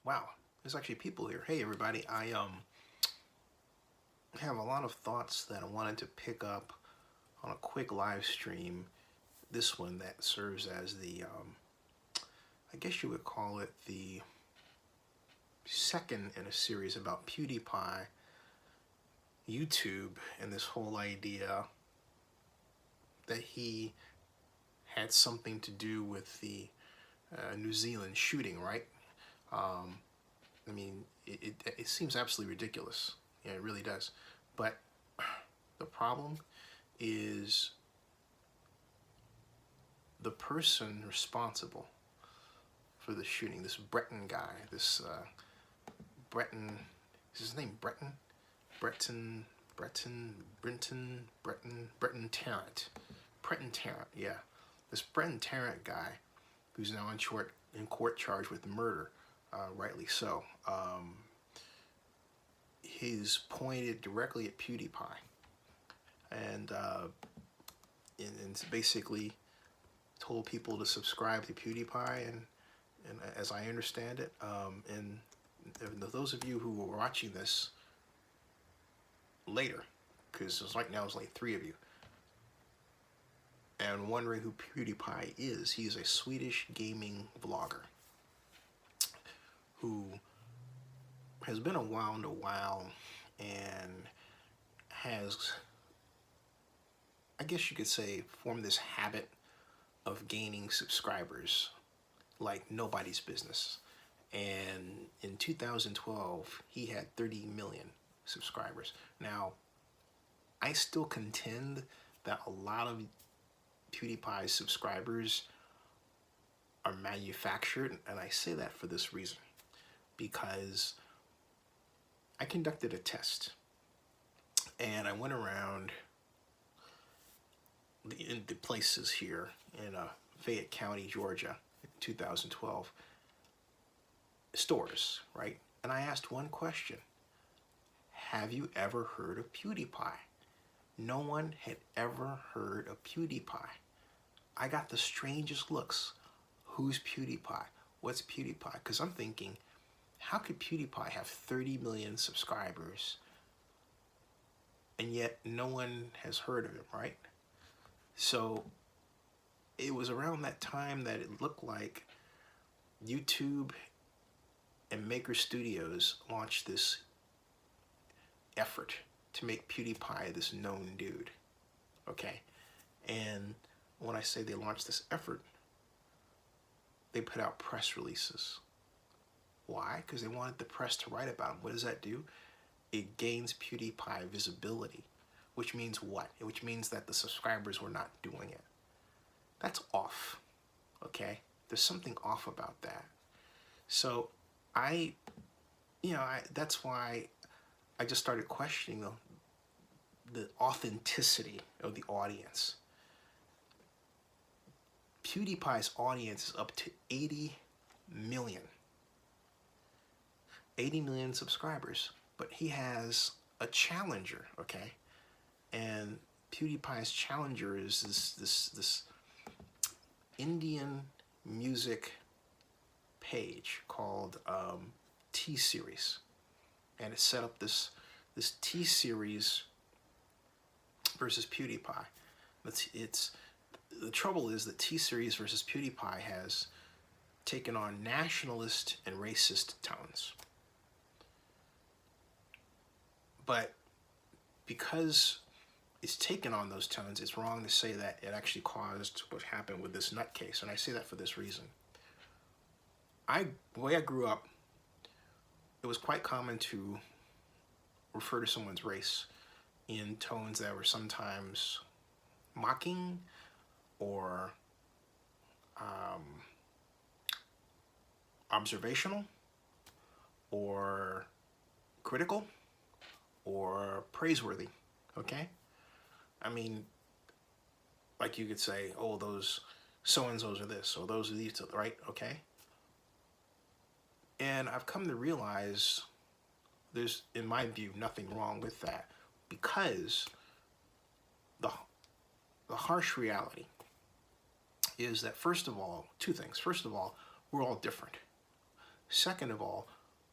Wow, there's actually people here. Hey everybody, I have a lot of thoughts that I wanted to pick up on a quick live stream. This one that serves as the, I guess you would call it the second in a series about PewDiePie, YouTube, and this whole idea that he had something to do with the New Zealand shooting, right? I mean, it seems absolutely ridiculous. Yeah, it really does. But the problem is the person responsible for the shooting, this Breton guy, this Breton, is his name Breton? Breton Tarrant. Breton Tarrant, yeah. This Breton Tarrant guy who's now in court charged with murder, rightly so. He's pointed directly at PewDiePie and basically told people to subscribe to PewDiePie, and as I understand it, and those of you who are watching this later, because right now it's like 3 of you, and wondering who PewDiePie is, he's a Swedish gaming vlogger who has been around a while and has, I guess you could say, formed this habit of gaining subscribers like nobody's business. And in 2012, he had 30 million subscribers. Now, I still contend that a lot of PewDiePie's subscribers are manufactured, and I say that for this reason, because I conducted a test and I went around the places here in Fayette County, Georgia, in 2012, stores, right? And I asked one question: have you ever heard of PewDiePie? No one had ever heard of PewDiePie. I got the strangest looks. Who's PewDiePie? What's PewDiePie? Because I'm thinking, how could PewDiePie have 30 million subscribers and yet no one has heard of him, right? So it was around that time that it looked like YouTube and Maker Studios launched this effort to make PewDiePie this known dude, okay? And when I say they launched this effort, they put out press releases. Why? Because they wanted the press to write about him. What does that do? It gains PewDiePie visibility, which means what? Which means that the subscribers were not doing it. That's off, okay? There's something off about that. So that's why I just started questioning the authenticity of the audience. PewDiePie's audience is up to 80 million. 80 million subscribers, but he has a challenger, okay? And PewDiePie's challenger is this Indian music page called T-Series, and it set up this T-Series versus PewDiePie. The trouble is that T-Series versus PewDiePie has taken on nationalist and racist tones. But because it's taken on those tones, it's wrong to say that it actually caused what happened with this nutcase. And I say that for this reason. The way I grew up, it was quite common to refer to someone's race in tones that were sometimes mocking or observational or critical or praiseworthy, okay? I mean, like you could say, oh, those so-and-sos are this, or those are these, right? Okay? And I've come to realize there's, in my view, nothing wrong with that, because the harsh reality is that, first of all, two things. First of all, we're all different. Second of all,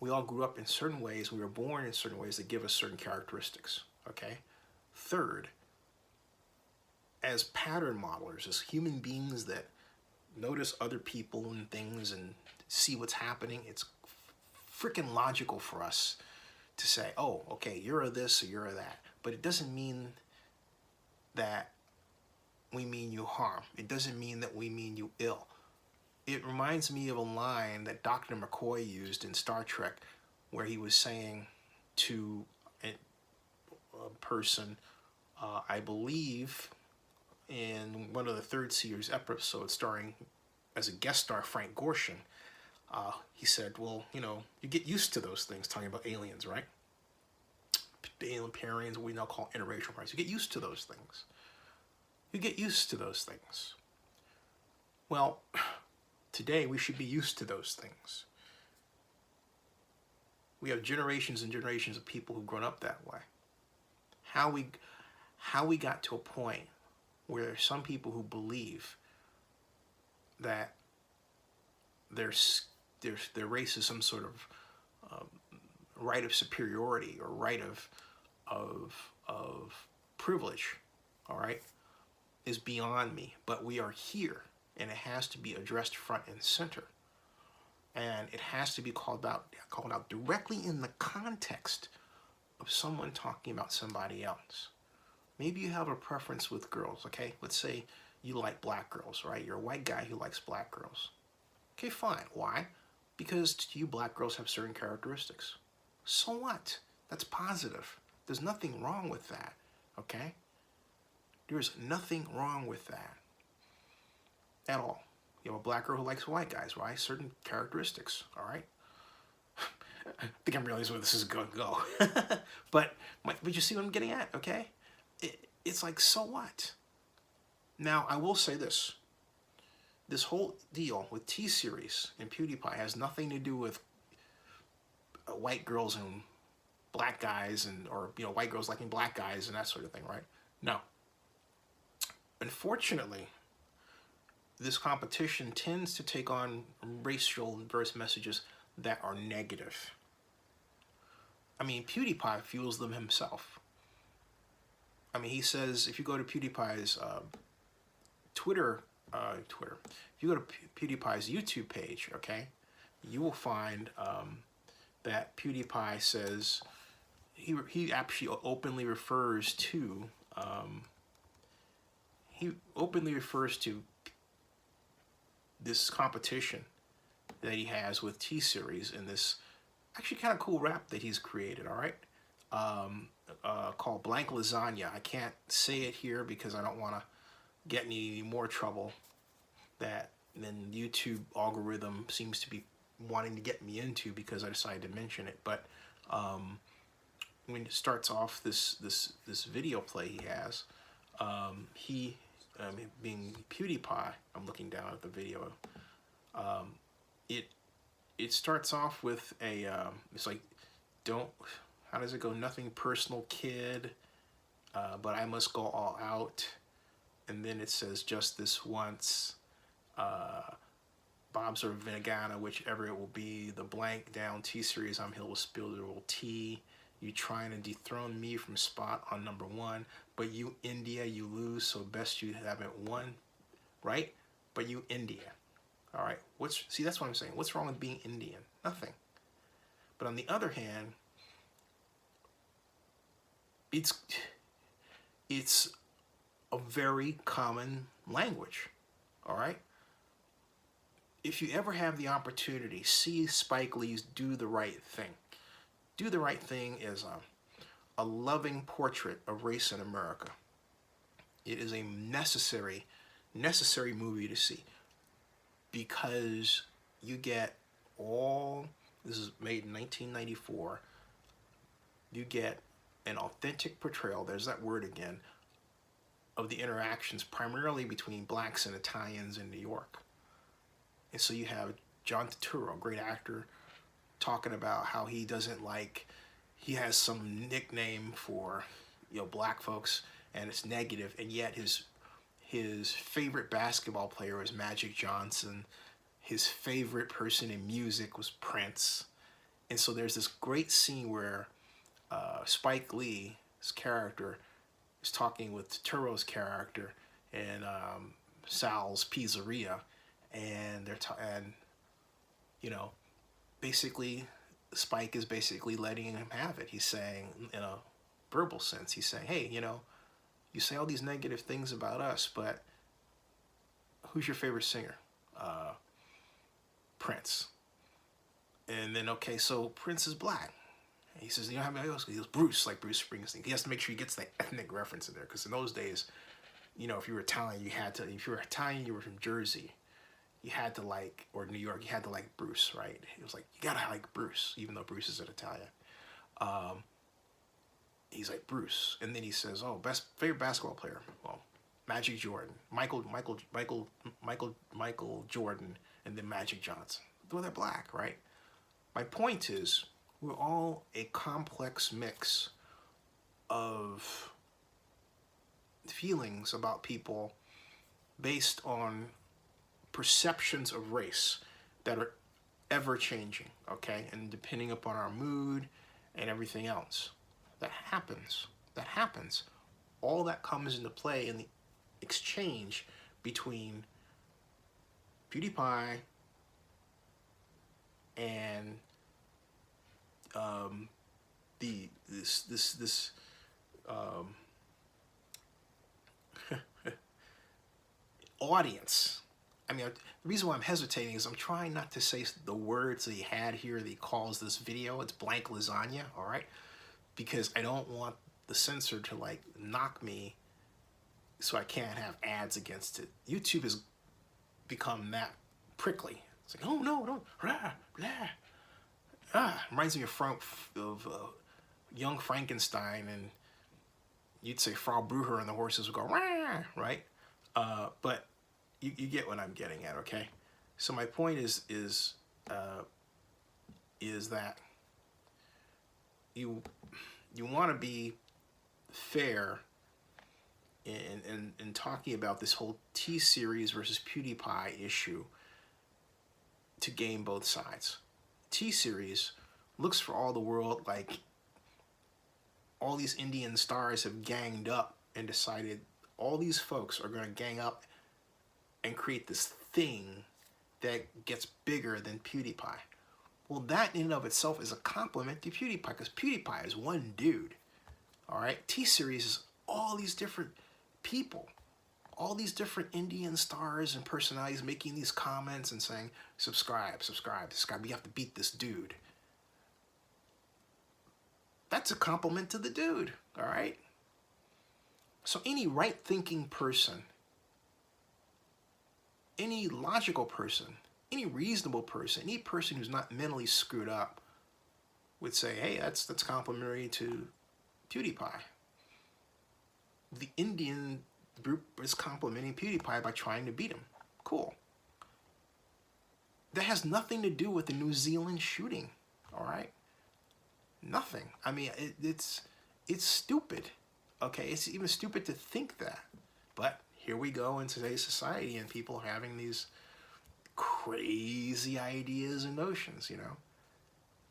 We all grew up in certain ways. We were born in certain ways that give us certain characteristics, okay? Third, as pattern modelers, as human beings that notice other people and things and see what's happening, it's freaking logical for us to say, oh, okay, you're a this or you're a that. But it doesn't mean that we mean you harm. It doesn't mean that we mean you ill. It reminds me of a line that Dr. McCoy used in Star Trek where he was saying to a person, I believe in one of the third series episodes starring as a guest star Frank Gorshin, he said, well, you know, you get used to those things, talking about aliens, right? The alien parians, what we now call interracial parties. You get used to those things. You get used to those things. Well, today we should be used to those things. We have generations and generations of people who've grown up that way. How we got to a point where there's some people who believe that their race is some sort of right of superiority or right of privilege, all right, is beyond me. But we are here, and it has to be addressed front and center, and it has to be called out directly in the context of someone talking about somebody else. Maybe you have a preference with girls, okay? Let's say you like black girls, right? You're a white guy who likes black girls. Okay, fine. Why? Because to you, black girls have certain characteristics. So what? That's positive. There's nothing wrong with that, okay? There's nothing wrong with that at all. You have a black girl who likes white guys, right? Certain characteristics, all right? I think I'm realizing where this is going to go. but you see what I'm getting at, okay? It's like, so what? Now, I will say this. This whole deal with T-Series and PewDiePie has nothing to do with white girls and black guys, or you know, white girls liking black guys and that sort of thing, right? No. Unfortunately, this competition tends to take on racial verse messages that are negative. I mean, PewDiePie fuels them himself. I mean, he says, if you go to PewDiePie's Twitter, if you go to PewDiePie's YouTube page, okay, you will find that PewDiePie says, he actually openly refers to, this competition that he has with T-Series in this actually kind of cool rap that he's created, all right? Called Blank Lasagna. I can't say it here because I don't want to get any more trouble that then YouTube algorithm seems to be wanting to get me into because I decided to mention it. But when it starts off this video play he has, being PewDiePie, I'm looking down at the video. It starts off with a it's like, how does it go? Nothing personal, kid, but I must go all out. And then it says, just this once, Bob's or Vegana, whichever it will be, the blank down T-Series, I'm Hill with Spillable T. You trying to dethrone me from spot on #1, but you India, you lose, so best you haven't won, right? But you India, all right? See, that's what I'm saying. What's wrong with being Indian? Nothing. But on the other hand, it's a very common language, all right? If you ever have the opportunity, see Spike Lee's Do the Right Thing. Do the Right Thing is a loving portrait of race in America. It is a necessary movie to see because you get this is made in 1994, you get an authentic portrayal, there's that word again, of the interactions primarily between blacks and Italians in New York. And so you have John Turturro, a great actor, talking about how he has some nickname for, you know, black folks, and it's negative, and yet his favorite basketball player was Magic Johnson. His favorite person in music was Prince. And so there's this great scene where Spike Lee's character is talking with Turbo's character in Sal's Pizzeria, and and you know, basically Spike is basically letting him have it. He's saying, in a verbal sense, he's saying, hey, you know, you say all these negative things about us, but who's your favorite singer? Prince. And then, okay, so Prince is black. And he says, you know how many else? He goes, Bruce, like Bruce Springsteen. He has to make sure he gets the ethnic reference in there, because in those days, you know, if you were Italian, you had to, if you were Italian, you were from Jersey, you had to like, or New York, you had to like Bruce, right? It was like, you gotta like Bruce, even though Bruce is an Italian. He's like, Bruce. And then he says, oh, favorite basketball player. Well, Magic Jordan, Michael Jordan, and then Magic Johnson. Though they're black, right? My point is, we're all a complex mix of feelings about people based on perceptions of race that are ever changing, okay? And depending upon our mood and everything else. That happens. That happens. All that comes into play in the exchange between PewDiePie and this audience. I mean, the reason why I'm hesitating is I'm trying not to say the words that he had here that he calls this video. It's blank lasagna, all right? Because I don't want the censor to like knock me so I can't have ads against it. YouTube has become that prickly. It's like, oh no, don't, blah, blah. Reminds me of Young Frankenstein, and you'd say Frau Brucher and the horses would go, rah, right? But you get what I'm getting at, okay? So my point is that you want to be fair in talking about this whole T-Series versus PewDiePie issue to gain both sides. T-Series looks for all the world like all these Indian stars have ganged up and decided all these folks are going to gang up and create this thing that gets bigger than PewDiePie. Well, that in and of itself is a compliment to PewDiePie, because PewDiePie is one dude, all right? T-Series is all these different people, all these different Indian stars and personalities making these comments and saying, subscribe, subscribe, subscribe, you have to beat this dude. That's a compliment to the dude, all right? So any right-thinking person, any logical person, any reasonable person, any person who's not mentally screwed up would say, hey, that's complimentary to PewDiePie. The Indian group is complimenting PewDiePie by trying to beat him. Cool. That has nothing to do with the New Zealand shooting, all right? Nothing. I mean, it's stupid, okay? It's even stupid to think that. But here we go in today's society, and people are having these crazy ideas and notions, you know?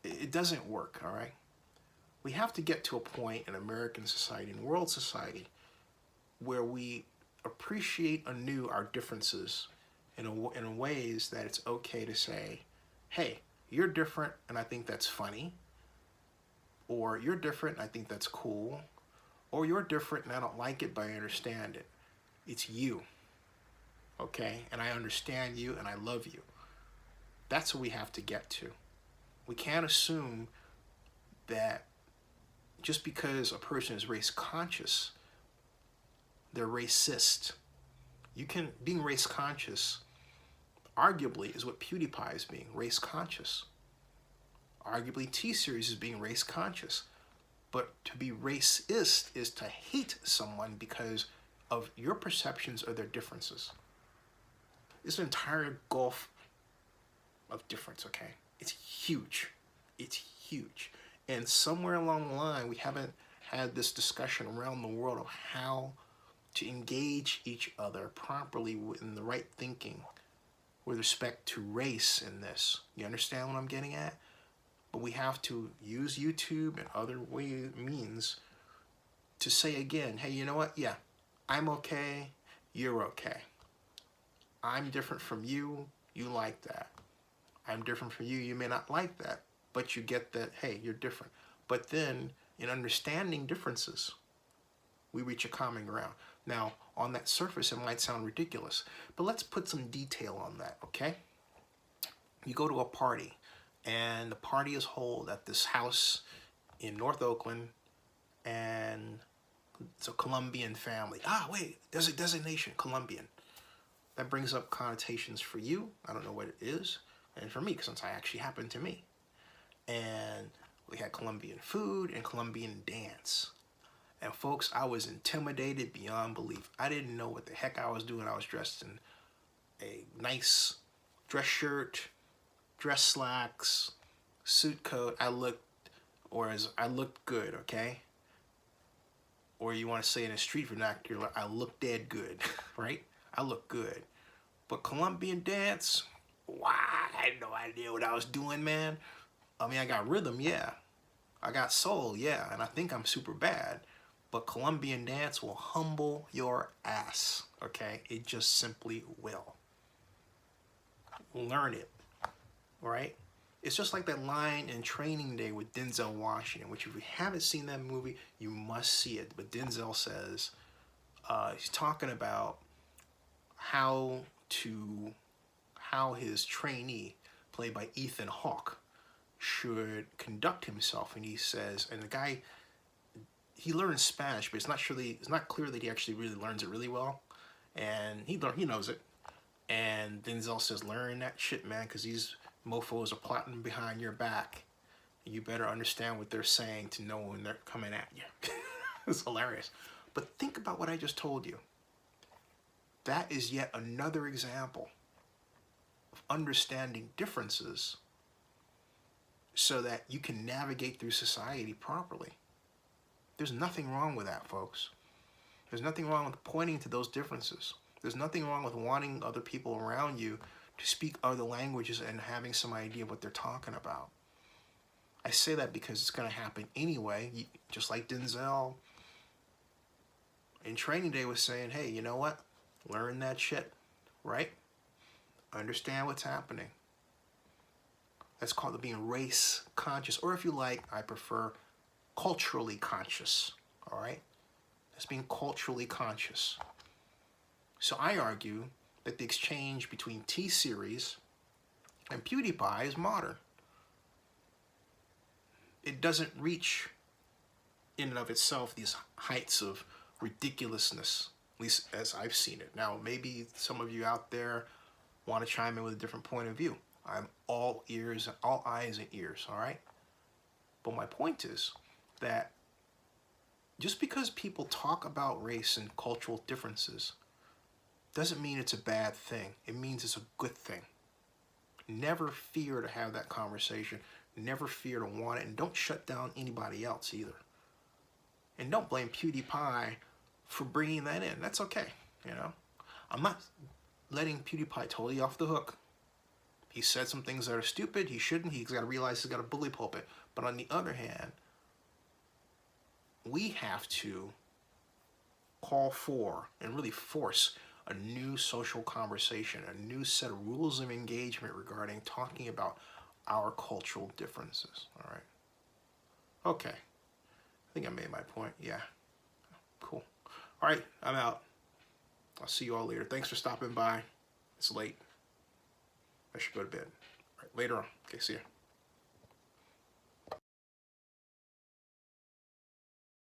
It doesn't work, all right? We have to get to a point in American society and world society where we appreciate anew our differences in ways that it's okay to say, hey, you're different and I think that's funny, or you're different and I think that's cool, or you're different and I don't like it but I understand it. It's you, okay? And I understand you and I love you. That's what we have to get to. We can't assume that just because a person is race conscious, they're racist. Being race conscious, arguably, is what PewDiePie is being, race conscious. Arguably, T-Series is being race conscious. But to be racist is to hate someone because of your perceptions or their differences. It's an entire gulf of difference, okay? It's huge. It's huge. And somewhere along the line, we haven't had this discussion around the world of how to engage each other properly in the right thinking with respect to race in this. You understand what I'm getting at? But we have to use YouTube and other means to say again, hey, you know what? Yeah, I'm okay, you're okay. I'm different from you, you like that. I'm different from you, you may not like that, but you get that, hey, you're different. But then, in understanding differences, we reach a common ground. Now, on that surface, it might sound ridiculous, but let's put some detail on that, okay? You go to a party, and the party is held at this house in North Oakland, and it's a Colombian family. Ah, wait, there's a designation, Colombian. That brings up connotations for you. I don't know what it is. And for me, since I actually happened to me. And we had Colombian food and Colombian dance. And folks, I was intimidated beyond belief. I didn't know what the heck I was doing. I was dressed in a nice dress shirt, dress slacks, suit coat. I looked good, okay? Or you want to say in a street vernacular, I look dead good, right? I look good. But Colombian dance, wow, I had no idea what I was doing, man. I mean, I got rhythm, yeah. I got soul, yeah, and I think I'm super bad. But Colombian dance will humble your ass, okay? It just simply will. Learn it, right? It's just like that line in Training Day with Denzel Washington, which if you haven't seen that movie, you must see it. But Denzel says, he's talking about how his trainee, played by Ethan Hawke, should conduct himself. And he says, and the guy, he learns Spanish, but it's not clear that he actually really learns it really well. And he knows it. And Denzel says, learn that shit, man, because these mofos are plotting behind your back. You better understand what they're saying to know when they're coming at you. It's hilarious. But think about what I just told you. That is yet another example of understanding differences so that you can navigate through society properly. There's nothing wrong with that, folks. There's nothing wrong with pointing to those differences. There's nothing wrong with wanting other people around you to speak other languages and having some idea what they're talking about. I say that because it's going to happen anyway, just like Denzel in Training Day was saying, hey, you know what? Learn that shit, right? Understand what's happening. That's called being race conscious, or if you like, I prefer culturally conscious, all right? That's being culturally conscious. So I argue that the exchange between T-Series and PewDiePie is modern. It doesn't reach, in and of itself, these heights of ridiculousness, at least as I've seen it. Now, maybe some of you out there want to chime in with a different point of view. I'm all ears, all eyes and ears, all right? But my point is that just because people talk about race and cultural differences doesn't mean it's a bad thing. It means it's a good thing. Never fear to have that conversation. Never fear to want it. And don't shut down anybody else either. And don't blame PewDiePie for bringing that in. That's okay, you know. I'm not letting PewDiePie totally off the hook. He said some things that are stupid. He shouldn't. He's got to realize he's got a bully pulpit. But on the other hand, we have to call for and really force a new social conversation, a new set of rules of engagement regarding talking about our cultural differences, all right? Okay, I think I made my point, yeah, cool. All right, I'm out. I'll see you all later. Thanks for stopping by. It's late. I should go to bed. All right, later on. Okay, see ya.